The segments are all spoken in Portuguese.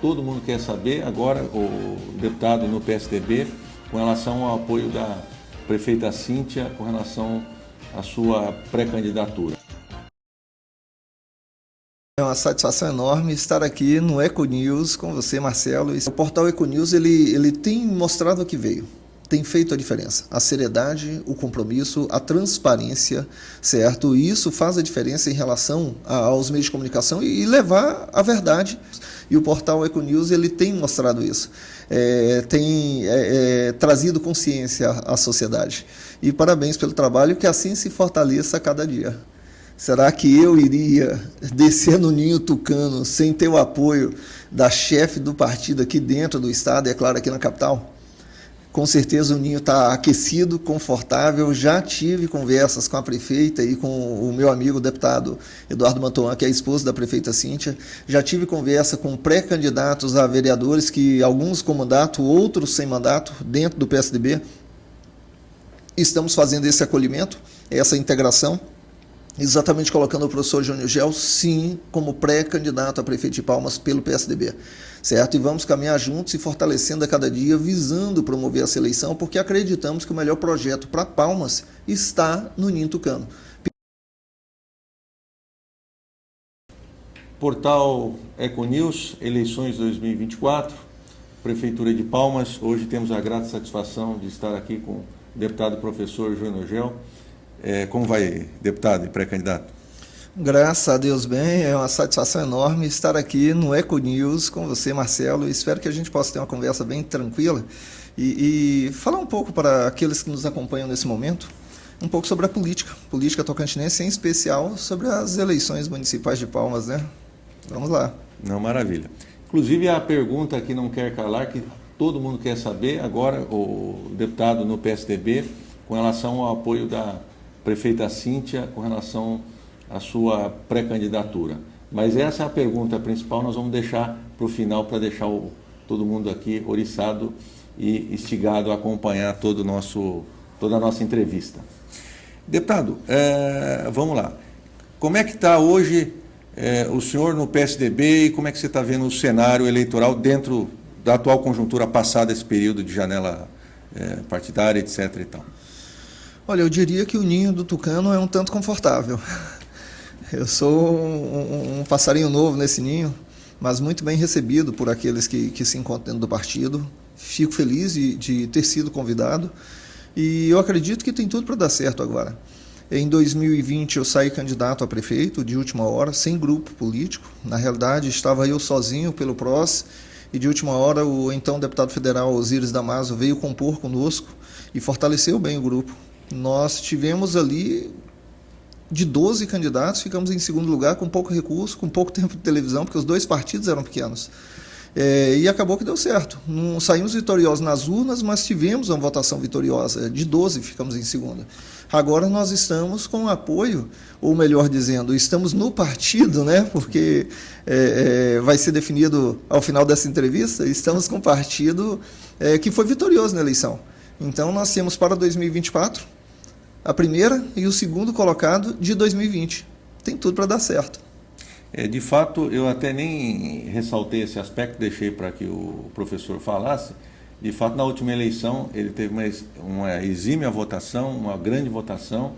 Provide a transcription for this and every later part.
todo mundo quer saber agora, o deputado no PSDB, com relação ao apoio da prefeita Cíntia, com relação à sua pré-candidatura. É uma satisfação enorme estar aqui no Econews com você, Marcelo. O portal Econews ele tem mostrado o que veio, tem feito a diferença. A seriedade, o compromisso, a transparência, certo? E isso faz a diferença em relação aos meios de comunicação e levar a verdade. E o portal Econews ele tem mostrado isso, tem trazido consciência à sociedade. E parabéns pelo trabalho, que assim se fortaleça a cada dia. Será que eu iria descer no ninho tucano sem ter o apoio da chefe do partido aqui dentro do estado e, é claro, aqui na capital? Com certeza o ninho está aquecido, confortável. Já tive conversas com a prefeita e com o meu amigo o deputado Eduardo Mantoan, que é a esposa da prefeita Cíntia. Já tive conversa com pré-candidatos a vereadores, que alguns com mandato, outros sem mandato, dentro do PSDB. Estamos fazendo esse acolhimento, essa integração, exatamente colocando o professor Júnior Gel, sim, como pré-candidato a prefeito de Palmas pelo PSDB, certo? E vamos caminhar juntos e fortalecendo a cada dia, visando promover essa eleição, porque acreditamos que o melhor projeto para Palmas está no Ninho Tucano. Portal Econews, eleições 2024, Prefeitura de Palmas. Hoje temos a grata satisfação de estar aqui com o deputado professor Júnior Gel. Como vai, deputado e pré-candidato? Graças a Deus bem, é uma satisfação enorme estar aqui no Econews com você, Marcelo. Espero que a gente possa ter uma conversa bem tranquila e falar um pouco para aqueles que nos acompanham nesse momento, um pouco sobre a política tocantinense, em especial sobre as eleições municipais de Palmas, né? Vamos lá. Não, maravilha. Inclusive a pergunta que não quer calar, que todo mundo quer saber, agora o deputado no PSDB, com relação ao apoio da prefeita Cíntia, com relação à sua pré-candidatura. Mas essa é a pergunta principal, nós vamos deixar para o final, para deixar todo mundo aqui oriçado e instigado a acompanhar toda a nossa entrevista. Deputado, vamos lá. Como é que está hoje o senhor no PSDB e como é que você está vendo o cenário eleitoral dentro da atual conjuntura passada, esse período de janela partidária, etc. e tal? Olha, eu diria que o ninho do tucano é um tanto confortável. Eu sou um passarinho novo nesse ninho, mas muito bem recebido por aqueles que se encontram dentro do partido. Fico feliz de ter sido convidado e eu acredito que tem tudo para dar certo agora. Em 2020 eu saí candidato a prefeito de última hora, sem grupo político. Na realidade estava eu sozinho pelo PROS e de última hora o então deputado federal Osíris Damaso veio compor conosco e fortaleceu bem o grupo. Nós tivemos ali, de 12 candidatos, ficamos em segundo lugar com pouco recurso, com pouco tempo de televisão, porque os dois partidos eram pequenos. E acabou que deu certo. Não saímos vitoriosos nas urnas, mas tivemos uma votação vitoriosa. De 12 ficamos em segunda. Agora nós estamos com apoio, ou melhor dizendo, estamos no partido, né? Porque vai ser definido ao final dessa entrevista, estamos com um partido que foi vitorioso na eleição. Então nós temos para 2024 a primeira e o segundo colocado de 2020. Tem tudo para dar certo. De fato, eu até nem ressaltei esse aspecto, deixei para que o professor falasse. De fato, na última eleição, ele teve uma exímia votação, uma grande votação.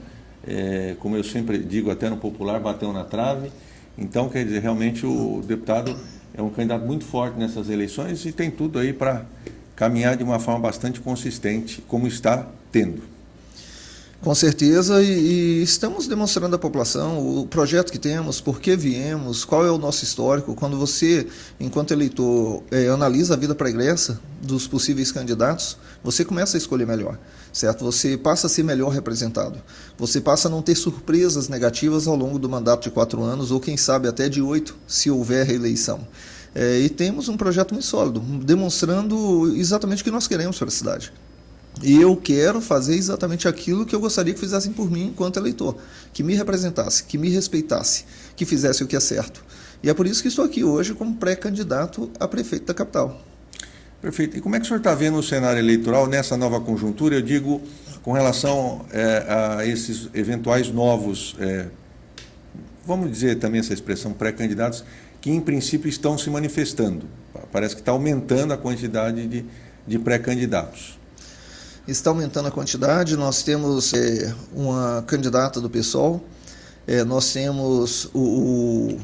Como eu sempre digo, até no popular, bateu na trave. Então, quer dizer, realmente o deputado é um candidato muito forte nessas eleições e tem tudo aí para caminhar de uma forma bastante consistente, como está tendo. Com certeza, e estamos demonstrando à população o projeto que temos, por que viemos, qual é o nosso histórico. Quando você, enquanto eleitor, analisa a vida pregressa dos possíveis candidatos, você começa a escolher melhor, certo? Você passa a ser melhor representado, você passa a não ter surpresas negativas ao longo do mandato de 4 anos, ou quem sabe até de 8, se houver reeleição. E temos um projeto muito sólido, demonstrando exatamente o que nós queremos para a cidade. E eu quero fazer exatamente aquilo que eu gostaria que fizessem por mim enquanto eleitor, que me representasse, que me respeitasse, que fizesse o que é certo. E é por isso que estou aqui hoje como pré-candidato a prefeito da capital. Perfeito. E como é que o senhor está vendo o cenário eleitoral nessa nova conjuntura? Eu digo com relação a esses eventuais novos, vamos dizer também essa expressão, pré-candidatos, que em princípio estão se manifestando. Parece que está aumentando a quantidade de pré-candidatos. Está aumentando a quantidade. Nós temos uma candidata do PSOL, nós temos o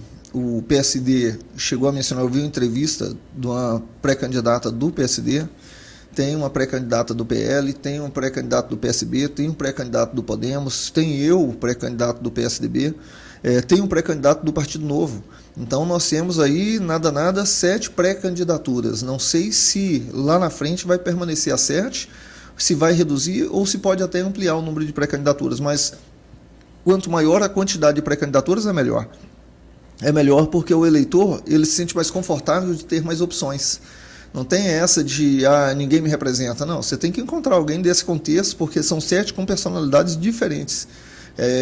PSD, chegou a mencionar, eu vi uma entrevista de uma pré-candidata do PSD, tem uma pré-candidata do PL, tem um pré-candidato do PSB, tem um pré-candidato do Podemos, tem eu, pré-candidato do PSDB, tem um pré-candidato do Partido Novo. Então nós temos aí, nada, 7 pré-candidaturas. Não sei se lá na frente vai permanecer a 7, se vai reduzir ou se pode até ampliar o número de pré-candidaturas, mas quanto maior a quantidade de pré-candidaturas é melhor. É melhor porque o eleitor ele se sente mais confortável de ter mais opções. Não tem essa de, ninguém me representa. Não, você tem que encontrar alguém desse contexto, porque são 7 com personalidades diferentes,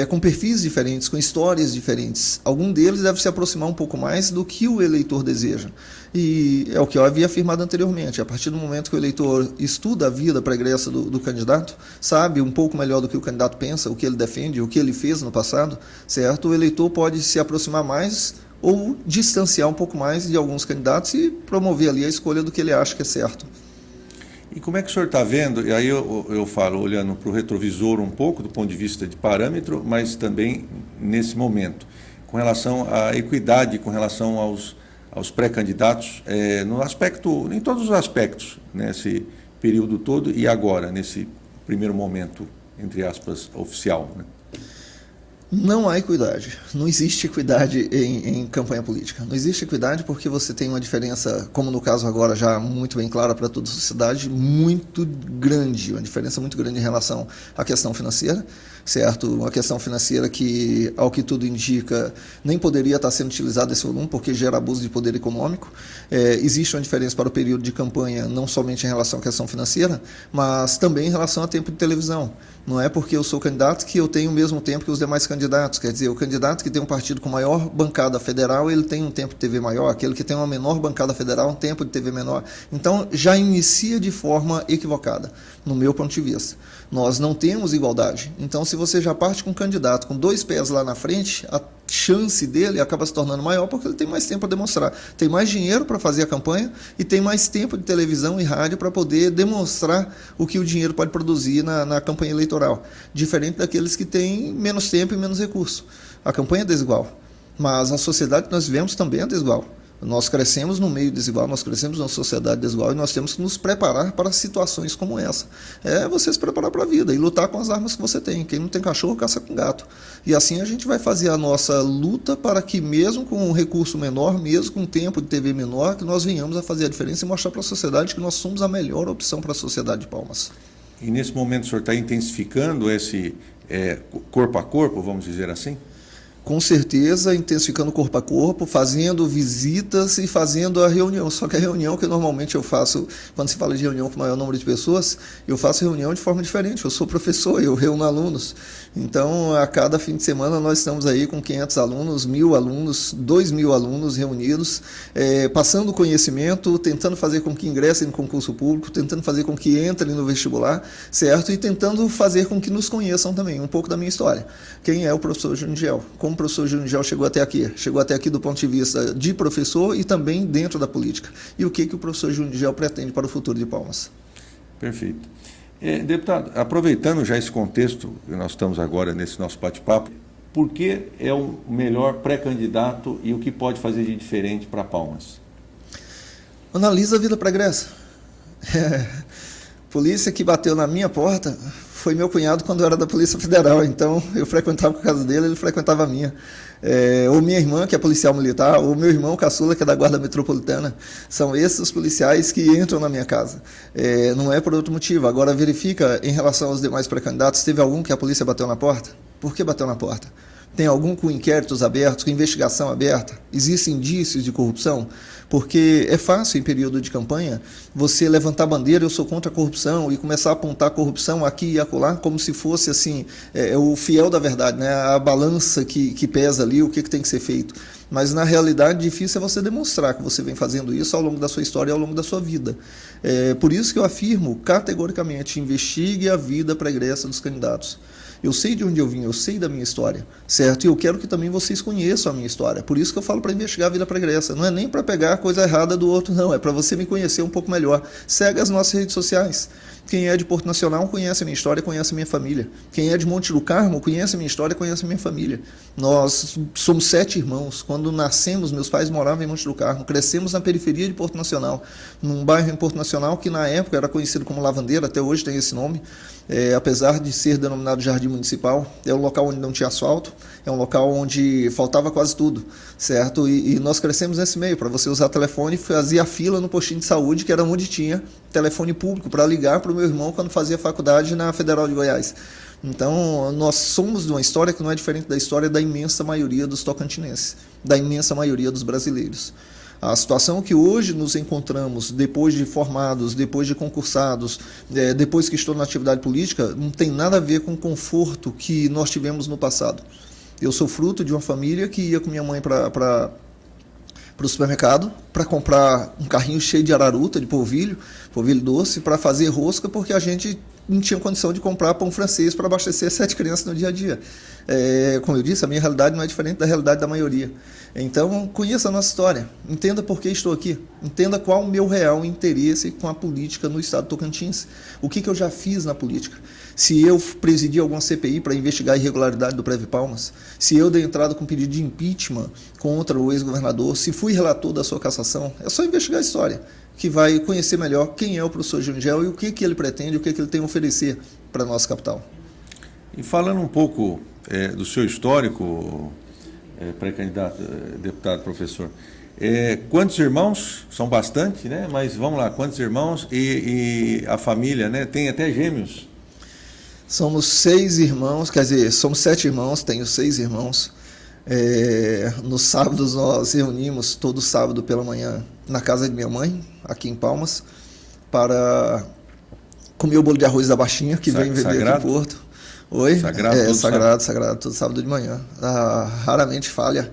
com perfis diferentes, com histórias diferentes. Algum deles deve se aproximar um pouco mais do que o eleitor deseja. E é o que eu havia afirmado anteriormente. A partir do momento que o eleitor estuda a vida pregressa do candidato, sabe um pouco melhor do que o candidato pensa, o que ele defende, o que ele fez no passado, certo? O eleitor pode se aproximar mais ou distanciar um pouco mais de alguns candidatos e promover ali a escolha do que ele acha que é certo. E como é que o senhor está vendo, e aí eu falo olhando para o retrovisor um pouco, do ponto de vista de parâmetro, mas também nesse momento, com relação à equidade, com relação aos pré-candidatos, no aspecto, em todos os aspectos, nesse período todo e agora, nesse primeiro momento, entre aspas, oficial, né? Não há equidade. Não existe equidade em campanha política. Não existe equidade porque você tem uma diferença, como no caso agora já muito bem clara para toda a sociedade, muito grande, uma diferença muito grande em relação à questão financeira, certo? Uma questão financeira que, ao que tudo indica, nem poderia estar sendo utilizado esse volume porque gera abuso de poder econômico. Existe uma diferença para o período de campanha, não somente em relação à questão financeira, mas também em relação a tempo de televisão. Não é porque eu sou candidato que eu tenho o mesmo tempo que os demais candidatos. Quer dizer, o candidato que tem um partido com maior bancada federal, ele tem um tempo de TV maior. Aquele que tem uma menor bancada federal, um tempo de TV menor. Então, já inicia de forma equivocada, no meu ponto de vista. Nós não temos igualdade. Então, se você já parte com um candidato com 2 pés lá na frente, a chance dele acaba se tornando maior porque ele tem mais tempo para demonstrar. Tem mais dinheiro para fazer a campanha e tem mais tempo de televisão e rádio para poder demonstrar o que o dinheiro pode produzir na campanha eleitoral. Diferente daqueles que têm menos tempo e menos recurso. A campanha é desigual, mas a sociedade que nós vivemos também é desigual. Nós crescemos num meio desigual, nós crescemos numa sociedade desigual e nós temos que nos preparar para situações como essa. É você se preparar para a vida e lutar com as armas que você tem. Quem não tem cachorro, caça com gato. E assim a gente vai fazer a nossa luta para que mesmo com um recurso menor, mesmo com um tempo de TV menor, que nós venhamos a fazer a diferença e mostrar para a sociedade que nós somos a melhor opção para a sociedade de Palmas. E nesse momento o senhor está intensificando esse corpo a corpo, vamos dizer assim? Com certeza, intensificando corpo a corpo, fazendo visitas e fazendo a reunião. Só que a reunião que normalmente eu faço, quando se fala de reunião com maior número de pessoas, eu faço reunião de forma diferente. Eu sou professor, eu reúno alunos. Então, a cada fim de semana, nós estamos aí com 500 alunos, 1.000 alunos, 2.000 alunos reunidos, passando conhecimento, tentando fazer com que ingressem no concurso público, tentando fazer com que entrem no vestibular, certo? E tentando fazer com que nos conheçam também, um pouco da minha história. Quem é o professor Júnior Gel? Como o professor Júnior Gel chegou até aqui? Chegou até aqui do ponto de vista de professor e também dentro da política. E o que o professor Júnior Gel pretende para o futuro de Palmas? Perfeito. Deputado, aproveitando já esse contexto que nós estamos agora nesse nosso bate-papo, por que é o melhor pré-candidato e o que pode fazer de diferente para Palmas? Analisa a vida pregressa. Polícia que bateu na minha porta foi meu cunhado quando eu era da Polícia Federal, então eu frequentava a casa dele, ele frequentava a minha. Ou minha irmã, que é policial militar, ou meu irmão caçula, que é da Guarda Metropolitana. São esses os policiais que entram na minha casa. Não é por outro motivo. Agora verifica, em relação aos demais pré-candidatos, teve algum que a polícia bateu na porta? Por que bateu na porta? Tem algum com inquéritos abertos, com investigação aberta? Existem indícios de corrupção? Porque é fácil, em período de campanha, você levantar a bandeira, eu sou contra a corrupção, e começar a apontar a corrupção aqui e acolá, como se fosse assim, o fiel da verdade, né? A balança que pesa ali, o que tem que ser feito. Mas, na realidade, difícil é você demonstrar que você vem fazendo isso ao longo da sua história e ao longo da sua vida. Por isso que eu afirmo, categoricamente, investigue a vida pregressa dos candidatos. Eu sei de onde eu vim, eu sei da minha história, certo? E eu quero que também vocês conheçam a minha história. Por isso que eu falo para investigar a vida pregressa. Não é nem para pegar a coisa errada do outro, não. É para você me conhecer um pouco melhor. Segue as nossas redes sociais. Quem é de Porto Nacional conhece a minha história, conhece a minha família. Quem é de Monte do Carmo conhece a minha história, conhece a minha família. Nós somos 7 irmãos. Quando nascemos, meus pais moravam em Monte do Carmo. Crescemos na periferia de Porto Nacional, num bairro em Porto Nacional que na época era conhecido como Lavandeira, até hoje tem esse nome. Apesar de ser denominado Jardim Municipal, é um local onde não tinha asfalto, é um local onde faltava quase tudo, certo? E nós crescemos nesse meio. Para você usar telefone, fazia fila no postinho de saúde, que era onde tinha telefone público, para ligar para o meu irmão quando fazia faculdade na Federal de Goiás. Então, nós somos de uma história que não é diferente da história da imensa maioria dos tocantinenses, da imensa maioria dos brasileiros. A situação que hoje nos encontramos, depois de formados, depois de concursados, depois que estou na atividade política, não tem nada a ver com o conforto que nós tivemos no passado. Eu sou fruto de uma família que ia com minha mãe para o supermercado para comprar um carrinho cheio de araruta, de polvilho doce, para fazer rosca, porque a gente não tinha condição de comprar pão francês para abastecer 7 crianças no dia a dia. Como eu disse, a minha realidade não é diferente da realidade da maioria. Então, conheça a nossa história, entenda por que estou aqui, entenda qual o meu real interesse com a política no estado de Tocantins, o que eu já fiz na política. Se eu presidi alguma CPI para investigar a irregularidade do Preve Palmas, se eu dei entrada com pedido de impeachment contra o ex-governador, se fui relator da sua cassação, é só investigar a história, que vai conhecer melhor quem é o professor Jungel e o que ele pretende, o que ele tem a oferecer para a nossa capital. E falando um pouco do seu histórico, pré-candidato, deputado, professor, quantos irmãos? São bastante, né? Mas vamos lá, quantos irmãos e a família, né? Tem até gêmeos? Somos 6 irmãos, quer dizer, somos 7 irmãos, tenho 6 irmãos. Nos sábados nós reunimos todo sábado pela manhã na casa de minha mãe, aqui em Palmas, para comer o bolo de arroz da Baixinha, que vem vender aqui em Porto. Oi? Sagrado, todo sábado de manhã. Raramente falha.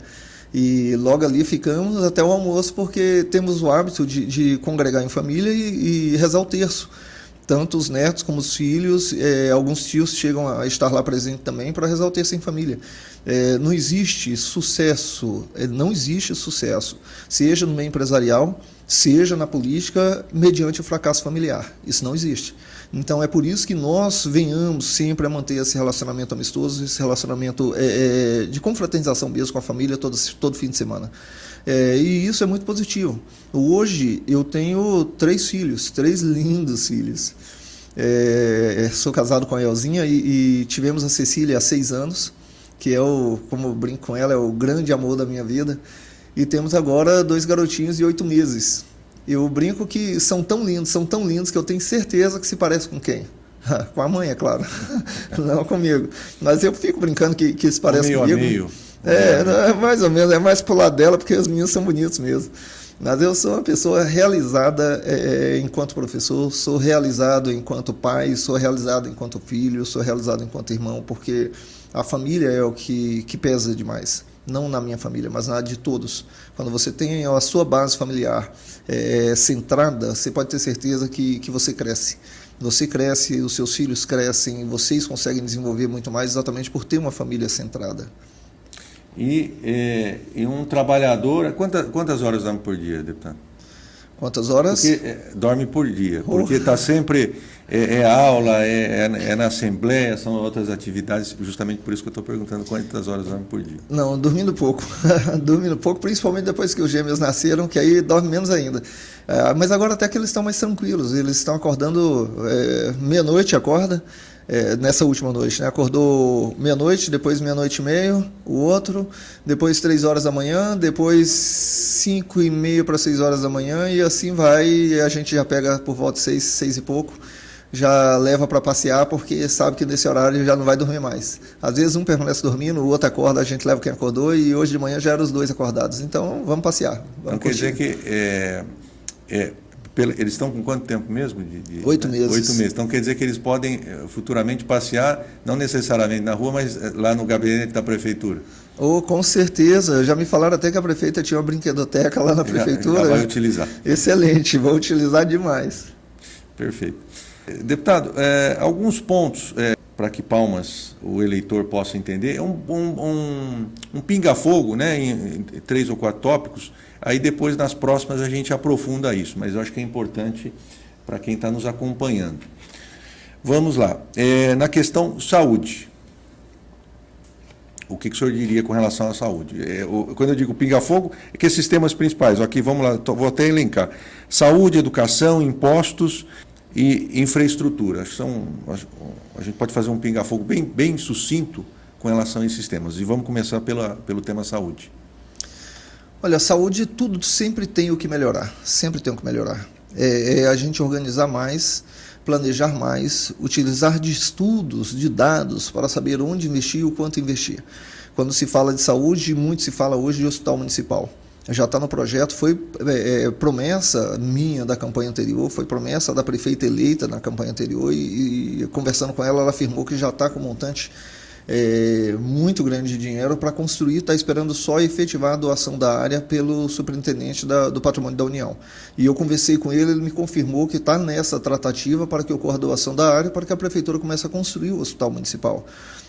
E logo ali ficamos até o almoço, porque temos o hábito de congregar em família e rezar o terço. Tanto os netos como os filhos, alguns tios chegam a estar lá presente também para rezar o terço em família. Não existe sucesso, seja no meio empresarial, seja na política, mediante o fracasso familiar. Isso não existe. Então é por isso que nós venhamos sempre a manter esse relacionamento amistoso, esse relacionamento de confraternização mesmo com a família todo fim de semana. E isso é muito positivo. Hoje eu tenho 3 filhos, 3 lindos filhos. Sou casado com a Elzinha e tivemos a Cecília há 6 anos, que como eu brinco com ela, é o grande amor da minha vida. E temos agora 2 garotinhos de 8 meses. Eu brinco que são tão lindos que eu tenho certeza que se parece com quem? Com a mãe, é claro. Não comigo. Mas eu fico brincando que se parece comigo. Meio. Mais ou menos, é mais pro lado dela, porque os meninos são bonitos mesmo. Mas eu sou uma pessoa realizada enquanto professor, sou realizado enquanto pai, sou realizado enquanto filho, sou realizado enquanto irmão, porque a família é o que pesa demais. Não na minha família, mas na de todos. Quando você tem a sua base familiar centrada, você pode ter certeza que você cresce. Você cresce, os seus filhos crescem, vocês conseguem desenvolver muito mais exatamente por ter uma família centrada. E um trabalhador, quantas horas dorme por dia, deputado? Quantas horas? Porque dorme por dia, porque está sempre, aula, na assembleia, são outras atividades, justamente por isso que eu estou perguntando quantas horas dorme por dia. Não, dormindo pouco, principalmente depois que os gêmeos nasceram, que aí dorme menos ainda. Mas agora até que eles estão mais tranquilos, eles estão acordando, meia-noite acorda, nessa última noite, né? Acordou meia-noite, depois meia-noite e meia, o outro, depois 3 horas da manhã, depois 5:30 para 6 horas da manhã, e assim vai, e a gente já pega por volta de 6 e pouco, já leva para passear, porque sabe que nesse horário já não vai dormir mais. Às vezes um permanece dormindo, o outro acorda, a gente leva quem acordou, e hoje de manhã já eram os 2 acordados. Então vamos passear. Então quer dizer que eles estão com quanto tempo mesmo? 8 meses. 8 meses. Então quer dizer que eles podem futuramente passear, não necessariamente na rua, mas lá no gabinete da prefeitura? Com certeza. Já me falaram até que a prefeita tinha uma brinquedoteca lá na prefeitura. Já vai utilizar. Excelente, vou utilizar demais. Perfeito. Deputado, alguns pontos para que Palmas, o eleitor, possa entender, é um pinga-fogo, né, em 3 ou 4 tópicos. Aí depois, nas próximas, a gente aprofunda isso, mas eu acho que é importante para quem está nos acompanhando. Vamos lá. Na questão saúde, o que o senhor diria com relação à saúde? Quando eu digo pinga-fogo, é que esses temas principais, aqui vamos lá, vou até elencar: saúde, educação, impostos e infraestrutura. A gente pode fazer um pinga-fogo bem sucinto com relação a esses temas. E vamos começar pelo tema saúde. Olha, saúde, tudo sempre tem o que melhorar, sempre tem o que melhorar. A gente organizar mais, planejar mais, utilizar de estudos, de dados, para saber onde investir e o quanto investir. Quando se fala de saúde, muito se fala hoje de hospital municipal. Já está no projeto, foi promessa minha da campanha anterior, foi promessa da prefeita eleita na campanha anterior e conversando com ela, ela afirmou que já está com um montante muito grande de dinheiro para construir, está esperando só efetivar a doação da área pelo superintendente do patrimônio da União. E eu conversei com ele me confirmou que está nessa tratativa para que ocorra a doação da área, para que a prefeitura comece a construir o hospital municipal.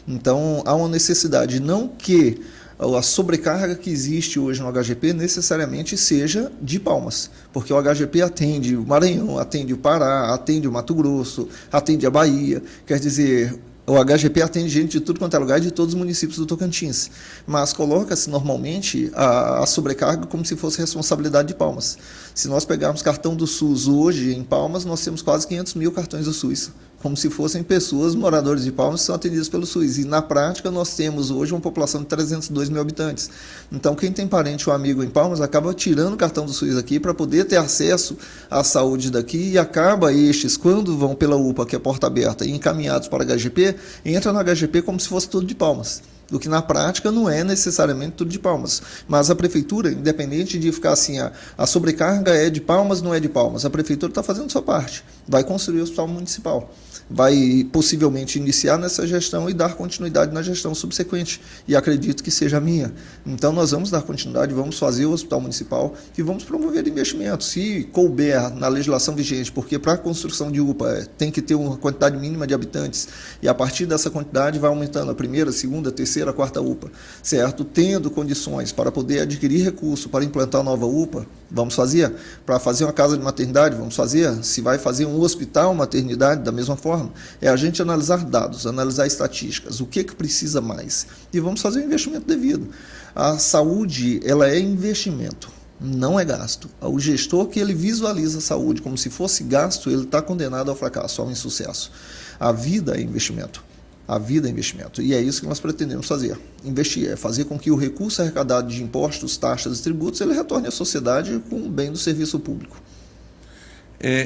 Então, há uma necessidade, não que a sobrecarga que existe hoje no HGP necessariamente seja de Palmas, porque o HGP atende o Maranhão, atende o Pará, atende o Mato Grosso, atende a Bahia, quer dizer, o HGP atende gente de tudo quanto é lugar, de todos os municípios do Tocantins, mas coloca-se normalmente a sobrecarga como se fosse responsabilidade de Palmas. Se nós pegarmos cartão do SUS hoje em Palmas, nós temos quase 500 mil cartões do SUS, como se fossem pessoas, moradores de Palmas, que são atendidos pelo SUS. E na prática nós temos hoje uma população de 302 mil habitantes. Então quem tem parente ou amigo em Palmas acaba tirando o cartão do SUS aqui para poder ter acesso à saúde daqui e acaba estes, quando vão pela UPA, que é porta aberta, e encaminhados para a HGP, entra no HGP como se fosse tudo de Palmas. O que na prática não é necessariamente tudo de Palmas. Mas a prefeitura, independente de ficar assim, a sobrecarga é de Palmas, não é de Palmas, a prefeitura está fazendo sua parte, vai construir o hospital municipal, vai possivelmente iniciar nessa gestão e dar continuidade na gestão subsequente, e acredito que seja a minha. Então nós vamos dar continuidade, vamos fazer o hospital municipal e vamos promover investimentos, se couber na legislação vigente, porque para a construção de UPA tem que ter uma quantidade mínima de habitantes, e a partir dessa quantidade vai aumentando a primeira, segunda, terceira, quarta UPA, certo? Tendo condições para poder adquirir recurso para implantar nova UPA, vamos fazer. Para fazer uma casa de maternidade, vamos fazer. Se vai fazer um hospital, maternidade, da mesma forma. É a gente analisar dados, analisar estatísticas, o que precisa mais. E vamos fazer o investimento devido. A saúde, ela é investimento, não é gasto. O gestor que ele visualiza a saúde como se fosse gasto, ele está condenado ao fracasso, ao insucesso. A vida é investimento. A vida é investimento. E é isso que nós pretendemos fazer. Investir é fazer com que o recurso arrecadado de impostos, taxas e tributos, ele retorne à sociedade com o bem do serviço público.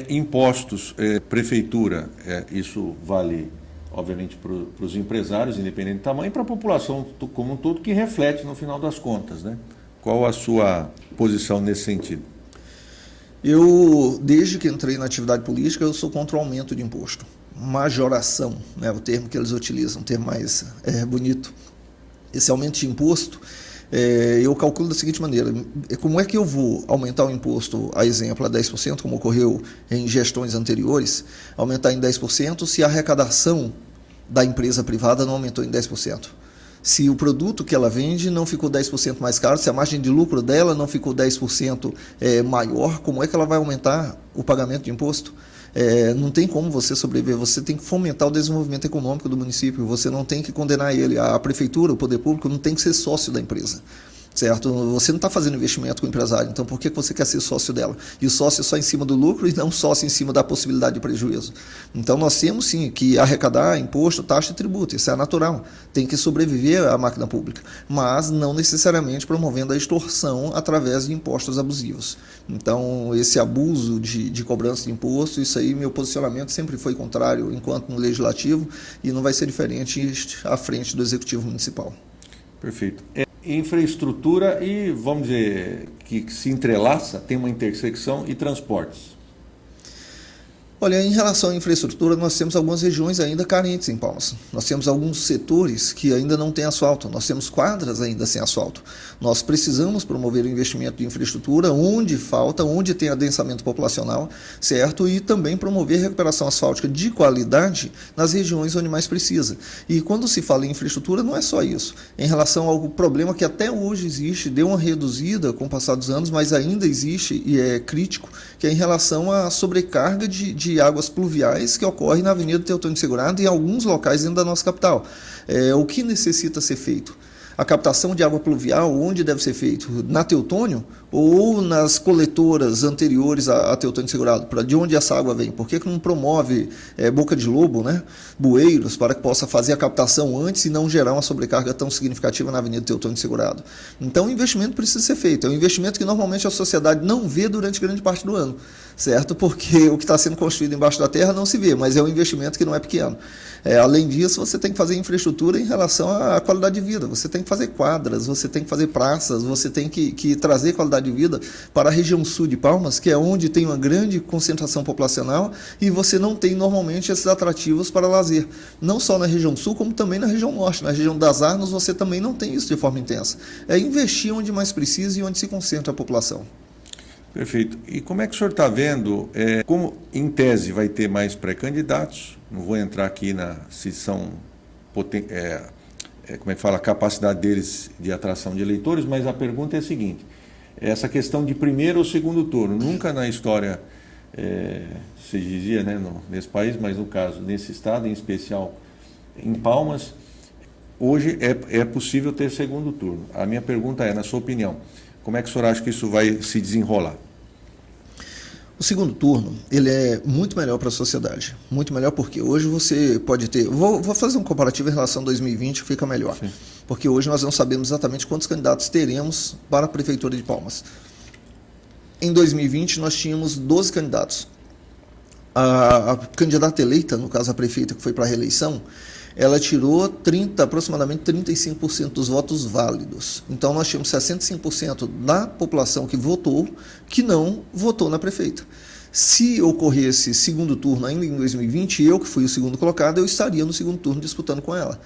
Impostos, prefeitura, isso vale, obviamente, para os empresários, independente do tamanho, e para a população como um todo, que reflete no final das contas, né? Qual a sua posição nesse sentido? Eu, desde que entrei na atividade política, eu sou contra o aumento de imposto. Majoração, né, o termo que eles utilizam, um termo mais bonito. Esse aumento de imposto, eu calculo da seguinte maneira: como é que eu vou aumentar o imposto, a exemplo, a 10%, como ocorreu em gestões anteriores, aumentar em 10% se a arrecadação da empresa privada não aumentou em 10%? Se o produto que ela vende não ficou 10% mais caro, se a margem de lucro dela não ficou 10% maior, como é que ela vai aumentar o pagamento de imposto? Não tem como você sobreviver, você tem que fomentar o desenvolvimento econômico do município, você não tem que condenar ele, a prefeitura, o poder público não tem que ser sócio da empresa, certo? Você não está fazendo investimento com o empresário, então por que você quer ser sócio dela? E o sócio é só em cima do lucro e não sócio em cima da possibilidade de prejuízo. Então nós temos sim que arrecadar imposto, taxa e tributo, isso é natural, tem que sobreviver à máquina pública, mas não necessariamente promovendo a extorsão através de impostos abusivos. Então esse abuso de cobrança de imposto, isso aí meu posicionamento sempre foi contrário enquanto no legislativo e não vai ser diferente à frente do executivo municipal. Perfeito. Infraestrutura e, vamos dizer, que se entrelaça, tem uma intersecção, e transportes. Olha, em relação à infraestrutura, nós temos algumas regiões ainda carentes em Palmas. Nós temos alguns setores que ainda não têm asfalto, nós temos quadras ainda sem asfalto. Nós precisamos promover o investimento de infraestrutura onde falta, onde tem adensamento populacional, certo? E também promover a recuperação asfáltica de qualidade nas regiões onde mais precisa. E quando se fala em infraestrutura, não é só isso. Em relação ao problema que até hoje existe, deu uma reduzida com o passar dos anos, mas ainda existe e é crítico, que é em relação à sobrecarga de águas pluviais que ocorre na Avenida Teotônio Segurado e em alguns locais dentro da nossa capital. O que necessita ser feito? A captação de água pluvial, onde deve ser feito? Na Teotônio ou nas coletoras anteriores a Teotônio Segurado? De onde essa água vem? Por que não promove boca de lobo, né? Bueiros, para que possa fazer a captação antes e não gerar uma sobrecarga tão significativa na Avenida Teotônio Segurado? Então o investimento precisa ser feito. É um investimento que normalmente a sociedade não vê durante grande parte do ano, certo? Porque o que está sendo construído embaixo da terra não se vê, mas é um investimento que não é pequeno. Além disso, você tem que fazer infraestrutura em relação à qualidade de vida. Você tem que fazer quadras, você tem que fazer praças, você tem que trazer qualidade de vida para a região sul de Palmas, que é onde tem uma grande concentração populacional e você não tem normalmente esses atrativos para lazer. Não só na região sul, como também na região norte. Na região das Arnos, você também não tem isso de forma intensa. É investir onde mais precisa e onde se concentra a população. Perfeito. E como é que o senhor está vendo, como em tese vai ter mais pré-candidatos, não vou entrar aqui se são, como é que fala, a capacidade deles de atração de eleitores, mas a pergunta é a seguinte, essa questão de primeiro ou segundo turno, nunca na história se dizia, né, nesse país, mas no caso, nesse estado, em especial em Palmas, hoje é possível ter segundo turno. A minha pergunta é, na sua opinião, como é que o senhor acha que isso vai se desenrolar? O segundo turno, ele é muito melhor para a sociedade. Muito melhor porque hoje você pode ter... Vou fazer um comparativo em relação a 2020, que fica melhor. Sim. Porque hoje nós não sabemos exatamente quantos candidatos teremos para a Prefeitura de Palmas. Em 2020, nós tínhamos 12 candidatos. A candidata eleita, no caso a prefeita que foi para a reeleição, ela tirou aproximadamente 35% dos votos válidos. Então, nós tínhamos 65% da população que votou, que não votou na prefeita. Se ocorresse segundo turno ainda em 2020, eu que fui o segundo colocado, eu estaria no segundo turno disputando com ela.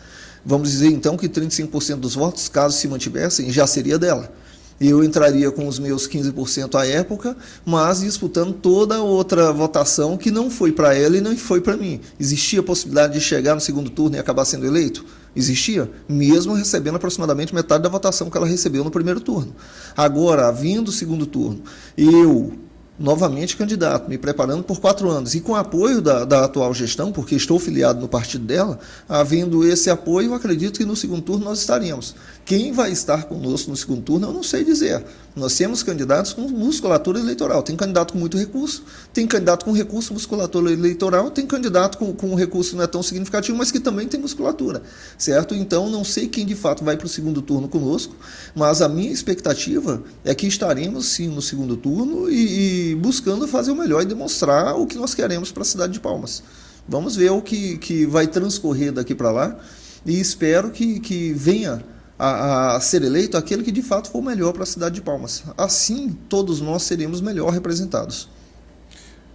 Vamos dizer, então, que 35% dos votos, caso se mantivessem, já seria dela. Eu entraria com os meus 15% à época, mas disputando toda outra votação que não foi para ela e não foi para mim. Existia a possibilidade de chegar no segundo turno e acabar sendo eleito? Existia, mesmo recebendo aproximadamente metade da votação que ela recebeu no primeiro turno. Agora, havendo o segundo turno, eu novamente candidato, me preparando por 4 anos, e com apoio da atual gestão, porque estou filiado no partido dela, havendo esse apoio, eu acredito que no segundo turno nós estaremos. Quem vai estar conosco no segundo turno, eu não sei dizer. Nós temos candidatos com musculatura eleitoral, tem candidato com muito recurso, tem candidato com recurso, musculatura eleitoral, tem candidato com recurso que não é tão significativo, mas que também tem musculatura, certo? Então, não sei quem de fato vai para o segundo turno conosco, mas a minha expectativa é que estaremos sim no segundo turno e buscando fazer o melhor e demonstrar o que nós queremos para a cidade de Palmas. Vamos ver o que vai transcorrer daqui para lá e espero que venha a ser eleito aquele que de fato for melhor para a cidade de Palmas. Assim, todos nós seremos melhor representados.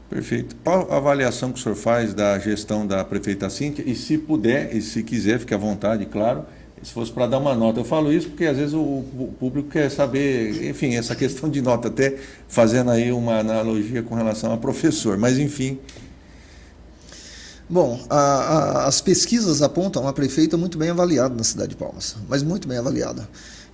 Perfeito. Qual a avaliação que o senhor faz da gestão da prefeita Cíntia? E se puder, e se quiser, fique à vontade, claro, se fosse para dar uma nota. Eu falo isso porque às vezes o público quer saber, enfim, essa questão de nota, até fazendo aí uma analogia com relação a professor, mas enfim... Bom, as pesquisas apontam uma prefeita muito bem avaliada na cidade de Palmas, mas muito bem avaliada.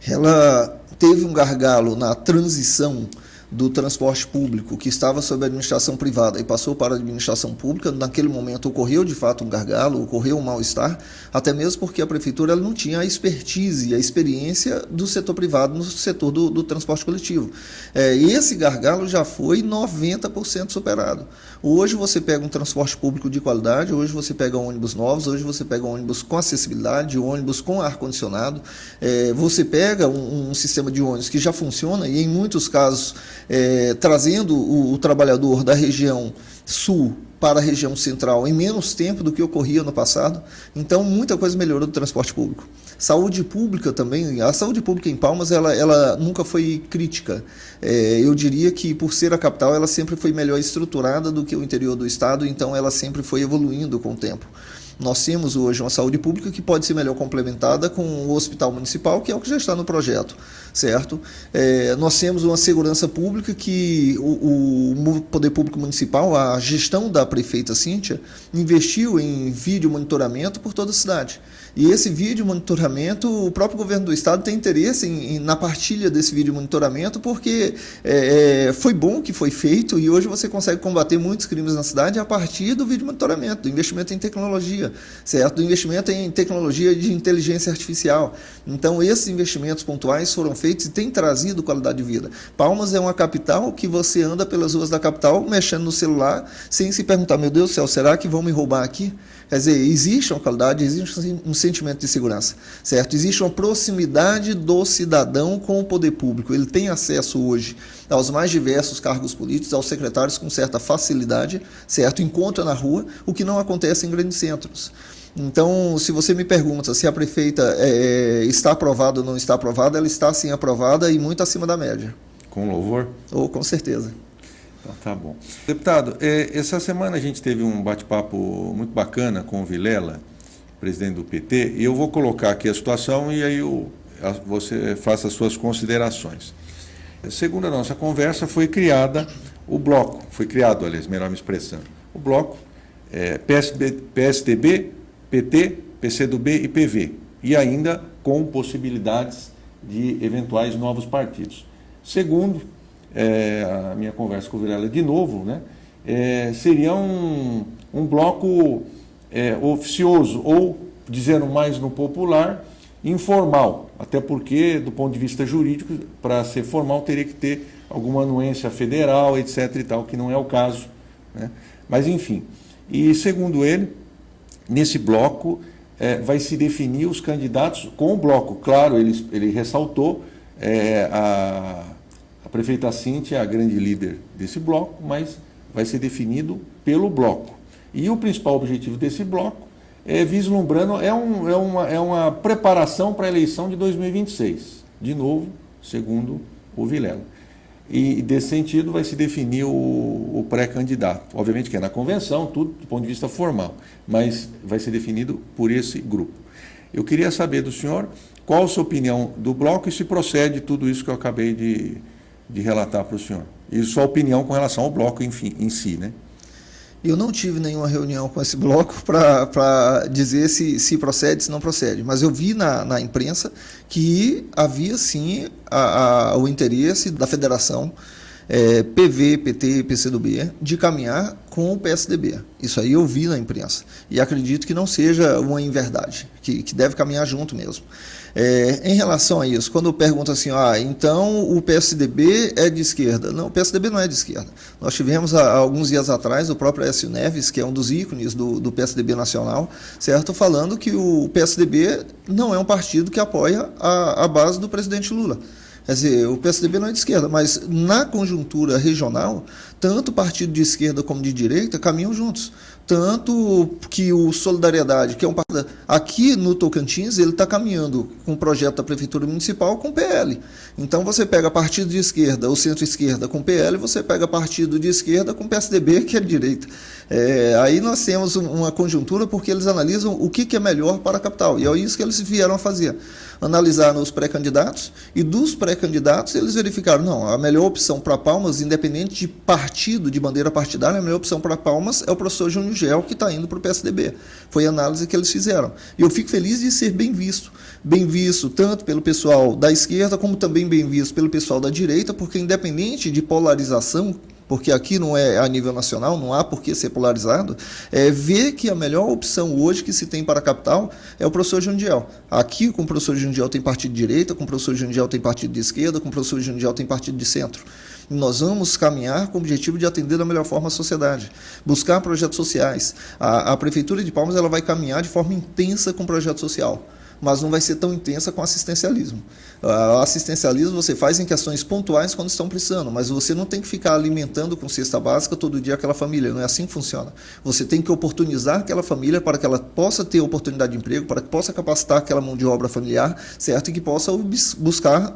Ela teve um gargalo na transição do transporte público, que estava sob a administração privada e passou para a administração pública. Naquele momento ocorreu de fato um gargalo, ocorreu um mal-estar, até mesmo porque a prefeitura ela não tinha a expertise, a experiência do setor privado no setor do transporte coletivo. E esse gargalo já foi 90% superado. Hoje você pega um transporte público de qualidade, hoje você pega ônibus novos, hoje você pega ônibus com acessibilidade, ônibus com ar-condicionado, você pega um sistema de ônibus que já funciona e em muitos casos trazendo o trabalhador da região sul para a região central em menos tempo do que ocorria no passado. Então, muita coisa melhorou do transporte público. Saúde pública também, a saúde pública em Palmas, ela nunca foi crítica. Eu diria que, por ser a capital, ela sempre foi melhor estruturada do que o interior do estado, então ela sempre foi evoluindo com o tempo. Nós temos hoje uma saúde pública que pode ser melhor complementada com o hospital municipal, que é o que já está no projeto, certo? Nós temos uma segurança pública que o Poder Público Municipal, a gestão da prefeita Cíntia, investiu em vídeo monitoramento por toda a cidade. E esse vídeo monitoramento, o próprio governo do estado tem interesse na partilha desse vídeo monitoramento, porque foi bom que foi feito e hoje você consegue combater muitos crimes na cidade a partir do vídeo monitoramento, do investimento em tecnologia, certo? Do investimento em tecnologia de inteligência artificial. Então, esses investimentos pontuais foram feitos e têm trazido qualidade de vida. Palmas é uma capital que você anda pelas ruas da capital mexendo no celular sem se perguntar, meu Deus do céu, será que vão me roubar aqui? Quer dizer, existe uma qualidade, existe um sentimento de segurança, certo? Existe uma proximidade do cidadão com o poder público. Ele tem acesso hoje aos mais diversos cargos políticos, aos secretários com certa facilidade, certo? Encontra na rua, o que não acontece em grandes centros. Então, se você me pergunta se a prefeita está aprovada ou não está aprovada, ela está sim aprovada e muito acima da média. Com louvor? Com certeza. Então, tá bom. Deputado, essa semana a gente teve um bate-papo muito bacana com o Vilela, presidente do PT, e eu vou colocar aqui a situação e aí você faça as suas considerações. Segundo a nossa conversa, foi criado, aliás, melhor me expressando, o bloco PSDB, PT, PCdoB e PV, e ainda com possibilidades de eventuais novos partidos. Segundo a minha conversa com o Vilela de novo, né, seria um bloco oficioso, ou, dizendo mais no popular, informal, até porque, do ponto de vista jurídico, para ser formal, teria que ter alguma anuência federal, etc. e tal, que não é o caso, né? Mas, enfim. E, segundo ele, nesse bloco vai se definir os candidatos com o bloco. Claro, ele ressaltou a prefeita Cíntia é a grande líder desse bloco, mas vai ser definido pelo bloco. E o principal objetivo desse bloco vislumbrando, é uma preparação para a eleição de 2026, de novo, segundo o Vilela. E, desse sentido, vai se definir o pré-candidato. Obviamente que é na convenção, tudo do ponto de vista formal, mas vai ser definido por esse grupo. Eu queria saber do senhor qual a sua opinião do bloco e se procede tudo isso que eu acabei de relatar para o senhor. E sua opinião com relação ao bloco, enfim, em si, né? Eu não tive nenhuma reunião com esse bloco para dizer se procede, se não procede, mas eu vi na imprensa que havia sim o interesse da federação PV, PT e PCdoB de caminhar com o PSDB. Isso aí eu vi na imprensa e acredito que não seja uma inverdade, que deve caminhar junto mesmo. Em relação a isso, quando eu pergunto assim, então o PSDB é de esquerda. Não, o PSDB não é de esquerda. Nós tivemos há alguns dias atrás o próprio Aécio Neves, que é um dos ícones do PSDB nacional, certo, falando que o PSDB não é um partido que apoia a base do presidente Lula. Quer dizer, o PSDB não é de esquerda, mas na conjuntura regional, tanto partido de esquerda como de direita caminham juntos. Tanto que o Solidariedade, que é um partido aqui no Tocantins, ele está caminhando com o projeto da Prefeitura Municipal com o PL. Então você pega partido de esquerda ou centro-esquerda com PL, você pega partido de esquerda com PSDB, que é de direita. Aí nós temos uma conjuntura porque eles analisam o que é melhor para a capital. E é isso que eles vieram a fazer. Analisaram os pré-candidatos e dos pré-candidatos eles verificaram, não, a melhor opção para Palmas, independente de partido, de bandeira partidária, a melhor opção para Palmas é o professor Júnior Gel, que está indo para o PSDB. Foi a análise que eles fizeram. E eu fico feliz de ser bem visto tanto pelo pessoal da esquerda, como também bem visto pelo pessoal da direita, porque independente de polarização, porque aqui não é a nível nacional, não há por que ser polarizado, ver que a melhor opção hoje que se tem para a capital é o professor Jundiel. Aqui, com o professor Jundiel tem partido de direita, com o professor Jundiel tem partido de esquerda, com o professor Jundiel tem partido de centro. E nós vamos caminhar com o objetivo de atender da melhor forma a sociedade, buscar projetos sociais. A Prefeitura de Palmas ela vai caminhar de forma intensa com o projeto social. mas não vai ser tão intensa com assistencialismo. O assistencialismo você faz em questões pontuais quando estão precisando, mas você não tem que ficar alimentando com cesta básica todo dia aquela família, não é assim que funciona. Você tem que oportunizar aquela família para que ela possa ter oportunidade de emprego, para que possa capacitar aquela mão de obra familiar, certo? E que possa buscar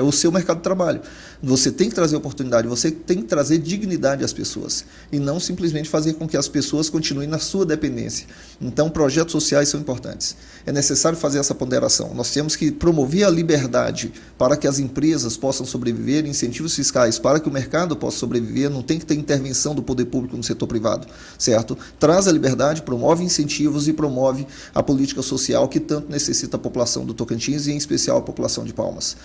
o seu mercado de trabalho. Você tem que trazer oportunidade, você tem que trazer dignidade às pessoas e não simplesmente fazer com que as pessoas continuem na sua dependência. Então, projetos sociais são importantes. É necessário fazer essa ponderação. Nós temos que promover a liberdade para que as empresas possam sobreviver, incentivos fiscais para que o mercado possa sobreviver, não tem que ter intervenção do poder público no setor privado, certo? Traz a liberdade, promove incentivos e promove a política social que tanto necessita a população do Tocantins e, em especial, a população de Palmas.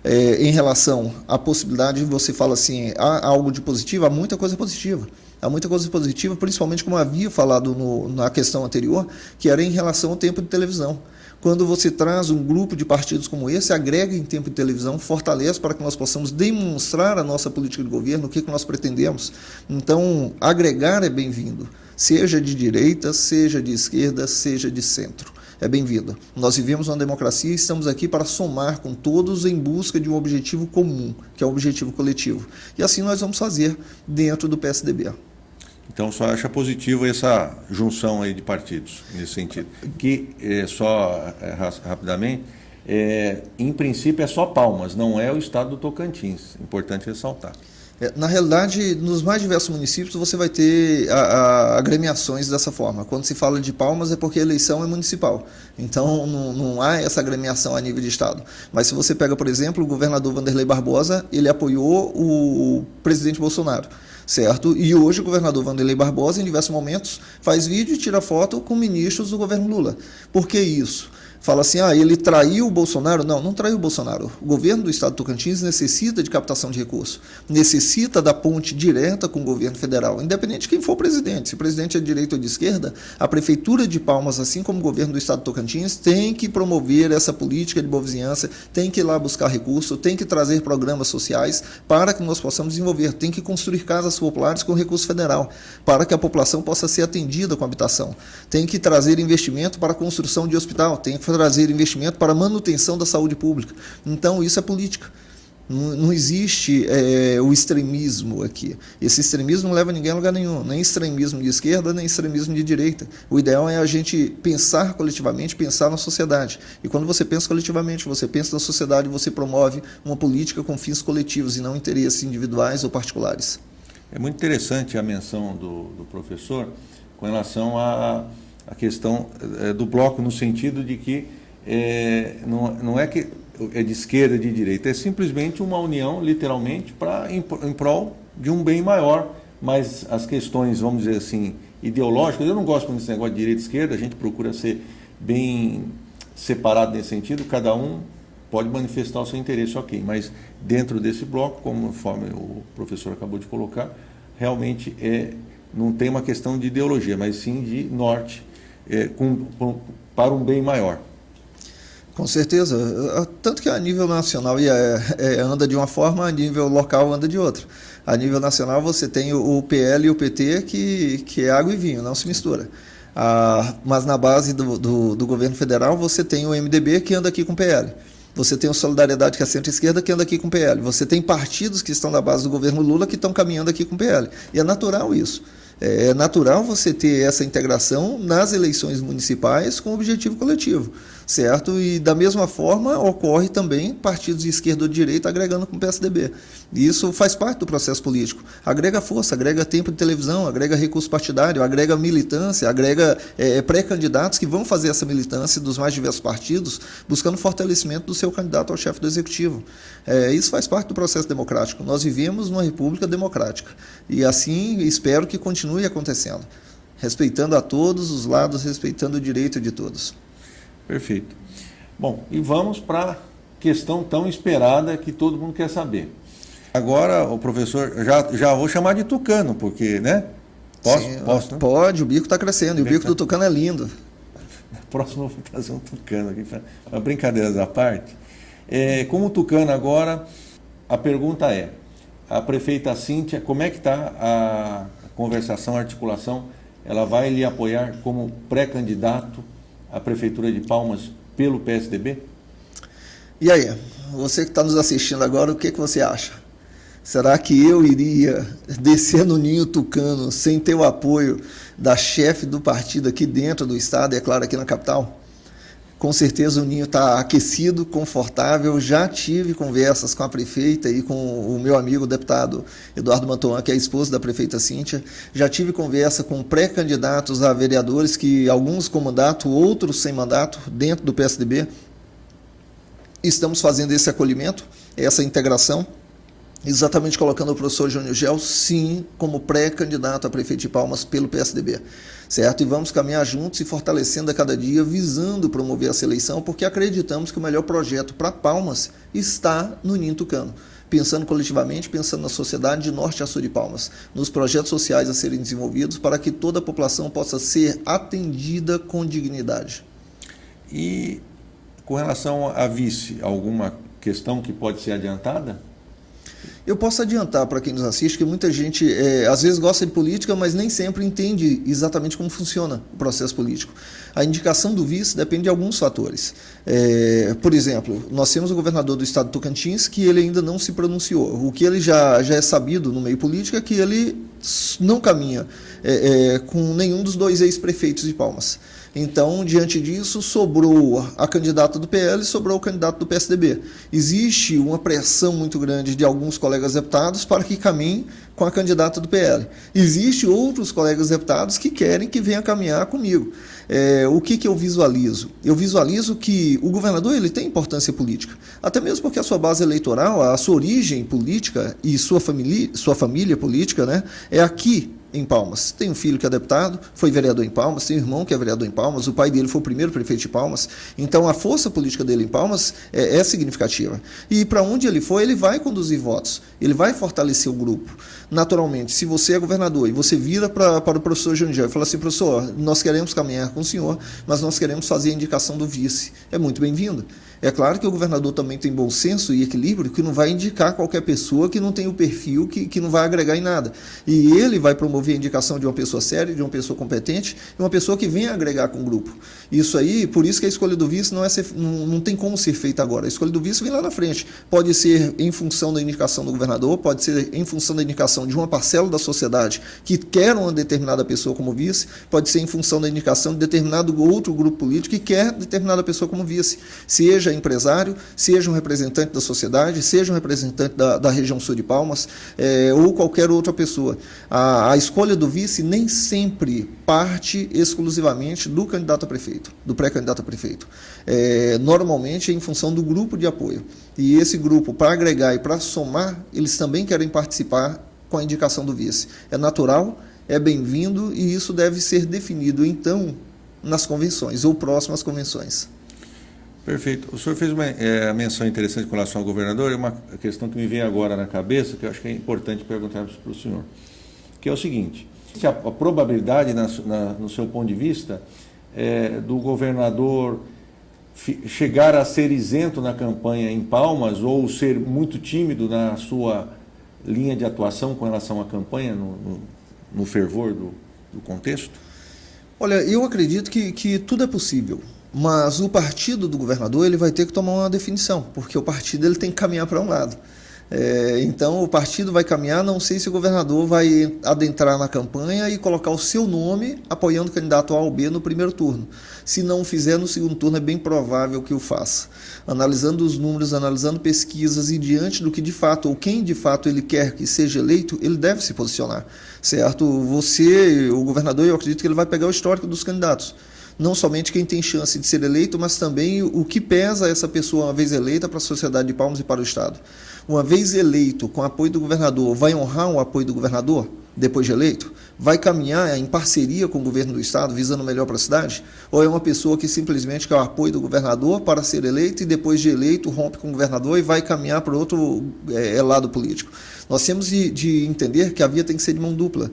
Em relação à possibilidade, você fala assim, há algo de positivo? Há muita coisa positiva. Há muita coisa positiva, principalmente como eu havia falado na questão anterior, que era em relação ao tempo de televisão. Quando você traz um grupo de partidos como esse, agrega em tempo de televisão, fortalece para que nós possamos demonstrar a nossa política de governo, o que nós pretendemos. Então, agregar é bem-vindo, seja de direita, seja de esquerda, seja de centro. É bem-vindo. Nós vivemos uma democracia e estamos aqui para somar com todos em busca de um objetivo comum, que é o objetivo coletivo. E assim nós vamos fazer dentro do PSDB. Então, só acha positivo essa junção aí de partidos, nesse sentido. Que, rapidamente, em princípio é só Palmas, não é o estado do Tocantins. Importante ressaltar. Na realidade, nos mais diversos municípios você vai ter agremiações dessa forma. Quando se fala de Palmas é porque a eleição é municipal. Então não há essa agremiação a nível de estado. Mas se você pega, por exemplo, o governador Wanderley Barbosa, ele apoiou o presidente Bolsonaro, certo? E hoje o governador Wanderley Barbosa, em diversos momentos, faz vídeo e tira foto com ministros do governo Lula. Por que isso? Fala assim, ele traiu o Bolsonaro? Não, não traiu o Bolsonaro. O governo do estado do Tocantins necessita de captação de recursos, necessita da ponte direta com o governo federal, independente de quem for o presidente. Se o presidente é de direita ou de esquerda, a prefeitura de Palmas, assim como o governo do estado do Tocantins, tem que promover essa política de boa vizinhança, tem que ir lá buscar recurso, tem que trazer programas sociais para que nós possamos desenvolver, tem que construir casas populares com recurso federal, para que a população possa ser atendida com habitação, tem que trazer investimento para a construção de hospital, tem que trazer investimento para a manutenção da saúde pública. Então, isso é política. Não existe o extremismo aqui. Esse extremismo não leva ninguém a lugar nenhum, nem extremismo de esquerda, nem extremismo de direita. O ideal é a gente pensar coletivamente, pensar na sociedade. E quando você pensa coletivamente, você pensa na sociedade, você promove uma política com fins coletivos e não interesses individuais ou particulares. É muito interessante a menção do professor com relação à questão do bloco, no sentido de que não é que é de esquerda, de direita, é simplesmente uma união, literalmente, em prol de um bem maior, mas as questões, vamos dizer assim, ideológicas, eu não gosto muito desse negócio de direita e esquerda, a gente procura ser bem separado nesse sentido, cada um pode manifestar o seu interesse, ok, mas dentro desse bloco, conforme o professor acabou de colocar, realmente não tem uma questão de ideologia, mas sim de norte, para um bem maior. Com certeza, tanto que a nível nacional anda de uma forma, a nível local anda de outra. A nível nacional você tem o PL e o PT que é água e vinho, não se mistura. Mas na base do governo federal você tem o MDB que anda aqui com o PL. Você tem o Solidariedade, que é a centro-esquerda, que anda aqui com o PL. Você tem partidos que estão na base do governo Lula que estão caminhando aqui com o PL. E é natural isso. É natural você ter essa integração nas eleições municipais com objetivo coletivo, certo? E da mesma forma ocorre também partidos de esquerda ou de direita agregando com o PSDB. E isso faz parte do processo político. Agrega força, agrega tempo de televisão, agrega recurso partidário, agrega militância, agrega pré-candidatos que vão fazer essa militância dos mais diversos partidos, buscando fortalecimento do seu candidato ao chefe do executivo. Isso faz parte do processo democrático. Nós vivemos numa república democrática. E assim espero que continue acontecendo, respeitando a todos os lados, respeitando o direito de todos. Perfeito. Bom, e vamos para a questão tão esperada que todo mundo quer saber. Agora, o professor, já vou chamar de tucano, porque, né? Posso? Pode, o bico está crescendo, e o bico do tucano é lindo. Próximo eu vou fazer um tucano aqui, uma brincadeira da parte. Como tucano agora, a pergunta é, a prefeita Cíntia, como é que está a conversação, a articulação? Ela vai lhe apoiar como pré-candidato à Prefeitura de Palmas pelo PSDB? E aí, você que está nos assistindo agora, o que você acha? Será que eu iria descer no ninho tucano sem ter o apoio da chefe do partido aqui dentro do estado, e é claro, aqui na capital? Com certeza o ninho está aquecido, confortável. Já tive conversas com a prefeita e com o meu amigo o deputado Eduardo Mantoan, que é a esposa da prefeita Cíntia. Já tive conversa com pré-candidatos a vereadores, que alguns com mandato, outros sem mandato, dentro do PSDB. Estamos fazendo esse acolhimento, essa integração, exatamente colocando o professor Júnior Gel, sim, como pré-candidato a prefeito de Palmas pelo PSDB, certo? E vamos caminhar juntos e fortalecendo a cada dia, visando promover essa eleição, porque acreditamos que o melhor projeto para Palmas está no Ninho Tucano, pensando coletivamente, pensando na sociedade de norte a sul de Palmas, nos projetos sociais a serem desenvolvidos para que toda a população possa ser atendida com dignidade. E com relação a vice, alguma questão que pode ser adiantada? Eu posso adiantar para quem nos assiste que muita gente às vezes gosta de política, mas nem sempre entende exatamente como funciona o processo político. A indicação do vice depende de alguns fatores. Por exemplo, nós temos o governador do estado de Tocantins que ele ainda não se pronunciou. O que ele já é sabido no meio político é que ele não caminha com nenhum dos dois ex-prefeitos de Palmas. Então, diante disso, sobrou a candidata do PL e sobrou o candidato do PSDB. Existe uma pressão muito grande de alguns colegas deputados para que caminhem com a candidata do PL. Existem outros colegas deputados que querem que venha caminhar comigo. O que eu visualizo? Eu visualizo que o governador ele tem importância política, até mesmo porque a sua base eleitoral, a sua origem política e sua família política, né, é aqui em Palmas. Tem um filho que é deputado, foi vereador em Palmas, tem um irmão que é vereador em Palmas, o pai dele foi o primeiro prefeito de Palmas, então a força política dele em Palmas é significativa. E para onde ele for, ele vai conduzir votos, ele vai fortalecer o grupo. Naturalmente, se você é governador e você vira para o professor Júnior e fala assim, professor, nós queremos caminhar com o senhor, mas nós queremos fazer a indicação do vice. É muito bem-vindo. É claro que o governador também tem bom senso e equilíbrio, que não vai indicar qualquer pessoa que não tem o perfil, que não vai agregar em nada. E ele vai promover a indicação de uma pessoa séria, de uma pessoa competente, e uma pessoa que venha agregar com o grupo. Isso aí, por isso que a escolha do vice não tem como ser feita agora. A escolha do vice vem lá na frente. Pode ser em função da indicação do governador, pode ser em função da indicação de uma parcela da sociedade que quer uma determinada pessoa como vice, pode ser em função da indicação de determinado outro grupo político que quer determinada pessoa como vice. Seja empresário, seja um representante da sociedade, seja um representante da região sul de Palmas, ou qualquer outra pessoa. A escolha do vice nem sempre parte exclusivamente do candidato a prefeito, do pré-candidato a prefeito. Normalmente é em função do grupo de apoio. E esse grupo, para agregar e para somar, eles também querem participar com a indicação do vice. É natural, é bem-vindo e isso deve ser definido, então, nas convenções ou próximas convenções. Perfeito. O senhor fez uma menção interessante com relação ao governador, é uma questão que me vem agora na cabeça, que eu acho que é importante perguntar para o senhor, que é o seguinte, a probabilidade, no seu ponto de vista, do governador chegar a ser isento na campanha em Palmas ou ser muito tímido na sua linha de atuação com relação à campanha, no fervor do contexto? Olha, eu acredito que tudo é possível. Mas o partido do governador ele vai ter que tomar uma definição, porque o partido ele tem que caminhar para um lado. Então o partido vai caminhar, não sei se o governador vai adentrar na campanha e colocar o seu nome apoiando o candidato A ou B no primeiro turno. Se não fizer no segundo turno, é bem provável que o faça. Analisando os números, analisando pesquisas e diante do que de fato, ou quem de fato ele quer que seja eleito, ele deve se posicionar, certo? O governador, eu acredito que ele vai pegar o histórico dos candidatos. Não somente quem tem chance de ser eleito, mas também o que pesa essa pessoa uma vez eleita para a sociedade de Palmas e para o Estado. Uma vez eleito, com o apoio do governador, vai honrar o apoio do governador depois de eleito? Vai caminhar em parceria com o governo do Estado, visando o melhor para a cidade? Ou é uma pessoa que simplesmente quer o apoio do governador para ser eleito e depois de eleito rompe com o governador e vai caminhar para outro lado político? Nós temos de entender que a via tem que ser de mão dupla.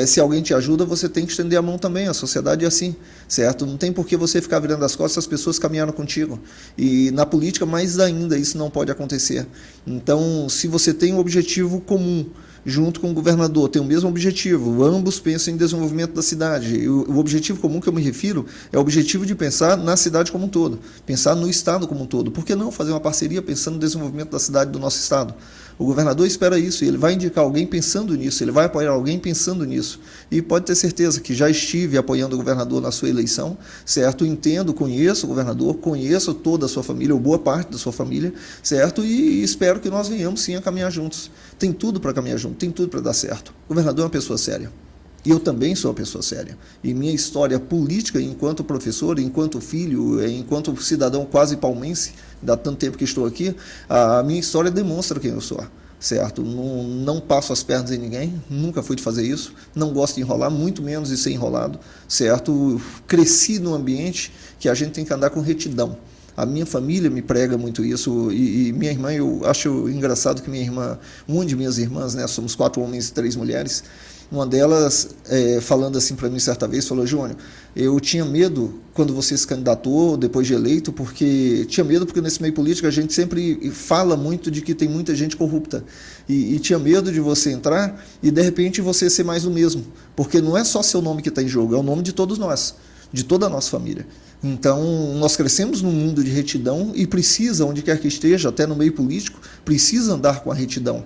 Se alguém te ajuda, você tem que estender a mão também. A sociedade é assim, certo? Não tem por que você ficar virando as costas se as pessoas caminharam contigo. E na política, mais ainda, isso não pode acontecer. Então, se você tem um objetivo comum, junto com o governador, têm o mesmo objetivo, ambos pensam em desenvolvimento da cidade. E o objetivo comum que eu me refiro é o objetivo de pensar na cidade como um todo, pensar no estado como um todo. Por que não fazer uma parceria pensando no desenvolvimento da cidade do nosso estado? O governador espera isso, e ele vai indicar alguém pensando nisso, ele vai apoiar alguém pensando nisso. E pode ter certeza que já estive apoiando o governador na sua eleição, certo? Entendo, conheço o governador, conheço toda a sua família, ou boa parte da sua família, certo? E espero que nós venhamos sim a caminhar juntos. Tem tudo para caminhar junto, tem tudo para dar certo. O governador é uma pessoa séria. E eu também sou uma pessoa séria. E minha história política, enquanto professor, enquanto filho, enquanto cidadão quase palmense, dá tanto tempo que estou aqui, a minha história demonstra quem eu sou, certo? Não passo as pernas em ninguém, nunca fui de fazer isso, não gosto de enrolar, muito menos de ser enrolado, certo? Cresci num ambiente que a gente tem que andar com retidão. A minha família me prega muito isso, e minha irmã, eu acho engraçado que minha irmã, uma de minhas irmãs, né, somos 4 homens e 3 mulheres, uma delas, falando assim para mim certa vez, falou: Júnior, eu tinha medo quando você se candidatou, depois de eleito, porque nesse meio político a gente sempre fala muito de que tem muita gente corrupta, e tinha medo de você entrar e de repente você ser mais o mesmo, porque não é só seu nome que está em jogo, é o nome de todos nós, de toda a nossa família. Então, nós crescemos num mundo de retidão e precisa, onde quer que esteja, até no meio político, precisa andar com a retidão.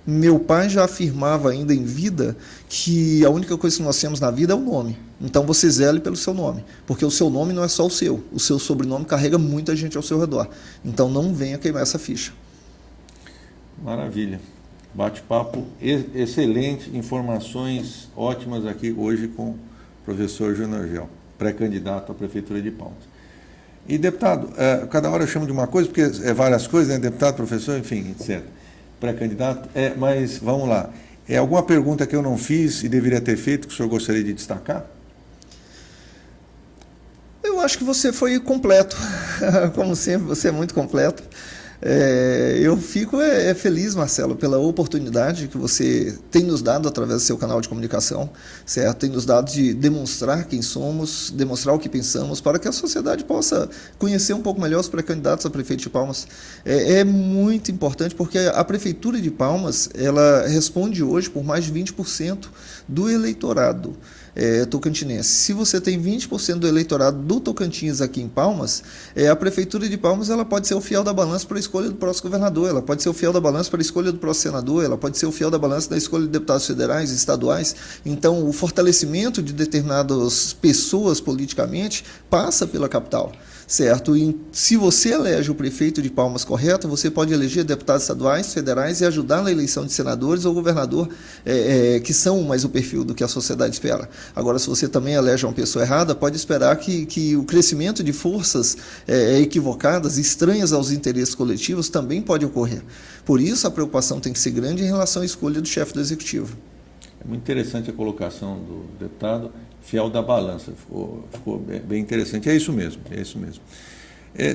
Meu pai já afirmava ainda em vida que a única coisa que nós temos na vida é o nome. Então você zele pelo seu nome, porque o seu nome não é só o seu sobrenome carrega muita gente ao seu redor. Então não venha queimar essa ficha. Maravilha. Bate-papo excelente, informações ótimas aqui hoje com o professor Júnior Gel, pré-candidato à Prefeitura de Palmas. E deputado, cada hora eu chamo de uma coisa, porque é várias coisas, né? Deputado, professor, enfim, etc. Pré-candidato, mas vamos lá. Alguma pergunta que eu não fiz e deveria ter feito que o senhor gostaria de destacar? Eu acho que você foi completo, como sempre, você é muito completo. Eu fico feliz, Marcelo, pela oportunidade que você tem nos dado através do seu canal de comunicação, certo? Tem nos dado de demonstrar quem somos, demonstrar o que pensamos, para que a sociedade possa conhecer um pouco melhor os pré-candidatos a prefeito de Palmas. É muito importante, porque a Prefeitura de Palmas, ela responde hoje por mais de 20% do eleitorado tocantinense. Se você tem 20% do eleitorado do Tocantins aqui em Palmas, a Prefeitura de Palmas ela pode ser o fiel da balança para a escolha do próximo governador, ela pode ser o fiel da balança para a escolha do próximo senador, ela pode ser o fiel da balança da escolha de deputados federais e estaduais. Então, o fortalecimento de determinadas pessoas politicamente passa pela capital, certo? E se você elege o prefeito de Palmas correto, você pode eleger deputados estaduais, federais e ajudar na eleição de senadores ou governador, que são mais o perfil do que a sociedade espera. Agora, se você também elege uma pessoa errada, pode esperar que o crescimento de forças equivocadas, estranhas aos interesses coletivos, também pode ocorrer. Por isso, a preocupação tem que ser grande em relação à escolha do chefe do Executivo. É muito interessante a colocação do deputado, fiel da balança, ficou bem interessante, é isso mesmo.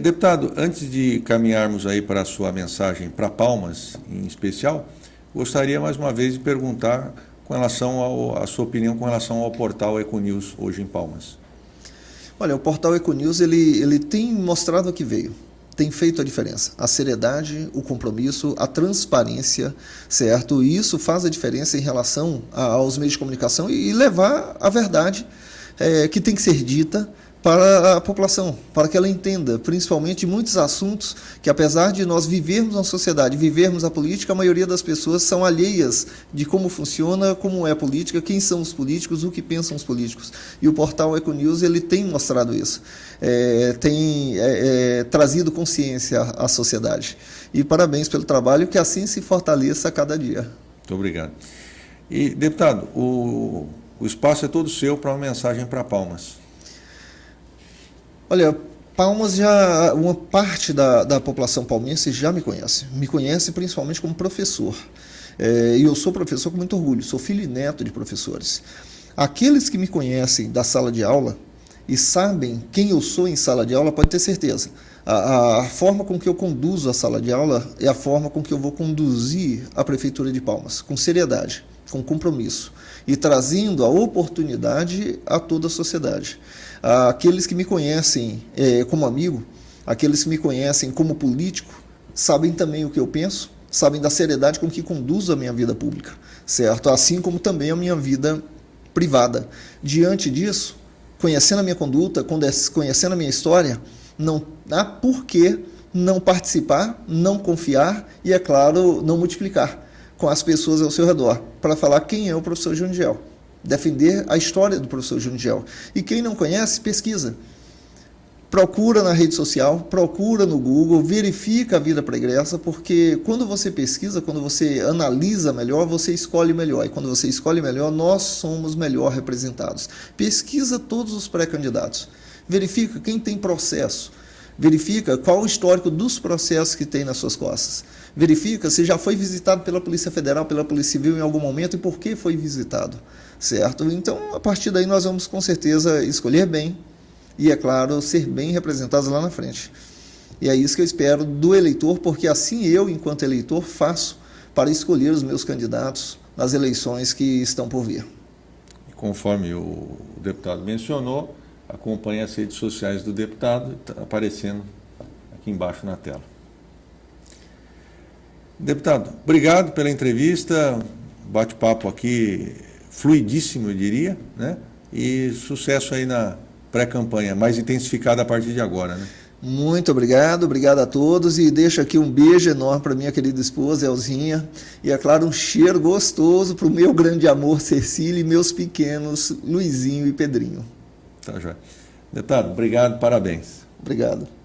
Deputado, antes de caminharmos aí para a sua mensagem para Palmas, em especial, gostaria mais uma vez de perguntar com relação à sua opinião com relação ao portal Econews hoje em Palmas. Olha, o portal Econews, ele tem mostrado o que veio. Tem feito a diferença. A seriedade, o compromisso, a transparência, certo? E isso faz a diferença em relação aos meios de comunicação e levar a verdade que tem que ser dita para a população, para que ela entenda, principalmente muitos assuntos que, apesar de nós vivermos na sociedade, vivermos a política, a maioria das pessoas são alheias de como funciona, como é a política, quem são os políticos, o que pensam os políticos. E o portal Econews, ele tem mostrado isso, tem trazido consciência à sociedade. E parabéns pelo trabalho, que assim se fortaleça a cada dia. Muito obrigado. E, deputado, o espaço é todo seu para uma mensagem para Palmas. Olha, Palmas uma parte da população palmense já me conhece principalmente como professor. E eu sou professor com muito orgulho, sou filho e neto de professores. Aqueles que me conhecem da sala de aula e sabem quem eu sou em sala de aula, pode ter certeza. A forma com que eu conduzo a sala de aula é a forma com que eu vou conduzir a Prefeitura de Palmas, com seriedade, com compromisso e trazendo a oportunidade a toda a sociedade. Aqueles que me conhecem como amigo, aqueles que me conhecem como político, sabem também o que eu penso sabem da seriedade com que conduzo a minha vida pública, certo? Assim como também a minha vida privada. Diante disso, conhecendo a minha conduta, conhecendo a minha história, não há por que não participar, não confiar e, é claro, não multiplicar com as pessoas ao seu redor para falar quem é o professor Jundiel, defender a história do professor Jundiel. E quem não conhece, pesquisa. Procura na rede social, procura no Google, verifica a vida pregressa, porque quando você pesquisa, quando você analisa melhor, você escolhe melhor. E quando você escolhe melhor, nós somos melhor representados. Pesquisa todos os pré-candidatos. Verifica quem tem processo. Verifica qual o histórico dos processos que tem nas suas costas. Verifica se já foi visitado pela Polícia Federal, pela Polícia Civil em algum momento e por que foi visitado. Certo? Então, a partir daí, nós vamos com certeza escolher bem. E, é claro, ser bem representados lá na frente. E é isso que eu espero do eleitor, porque assim eu, enquanto eleitor, faço para escolher os meus candidatos nas eleições que estão por vir. Conforme o deputado mencionou, acompanhe as redes sociais do deputado, está aparecendo aqui embaixo na tela. Deputado, obrigado pela entrevista, bate-papo aqui fluidíssimo, eu diria, né? E sucesso aí na pré-campanha, mais intensificada a partir de agora, né? Muito obrigado, obrigado a todos e deixo aqui um beijo enorme para minha querida esposa, Elzinha, e é claro, um cheiro gostoso para o meu grande amor, Cecília, e meus pequenos, Luizinho e Pedrinho. Tá, joia. Deputado, obrigado, parabéns. Obrigado.